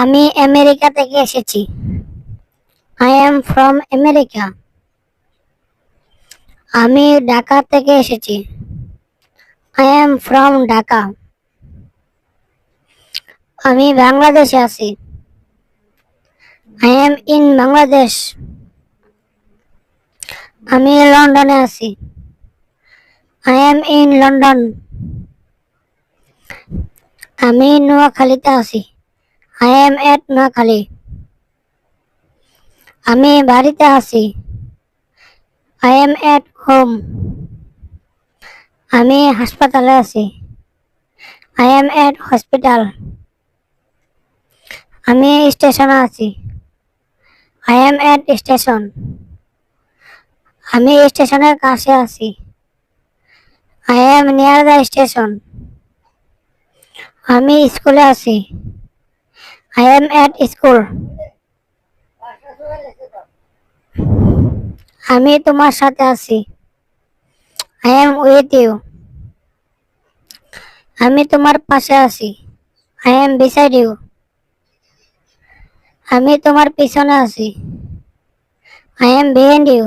আমি আমেরিকা থেকে এসেছি। I am from America. আমি ঢাকা থেকে এসেছি। I am from Dhaka. আমি বাংলাদেশে আছি। I M in Bangladesh. আমি লন্ডনে আছি। I M in London. আমি নোয়াখালীতে আছি। আই এম এট নোয়াখালী। আমি বাড়িতে আছি। I am at home. আমি হাসপাতালে আছি। I am at hospital. আমি স্টেশনে আছি। I am at station. আমি স্টেশনের কাছে আছি। I M near the station. আমি স্কুলে আছি। I am at school. আমি তোমার সাথে আছি। I am with you. আমি তোমার পাশে আছি। I am beside you. আমি তোমার পিছনে আছি। I am behind you.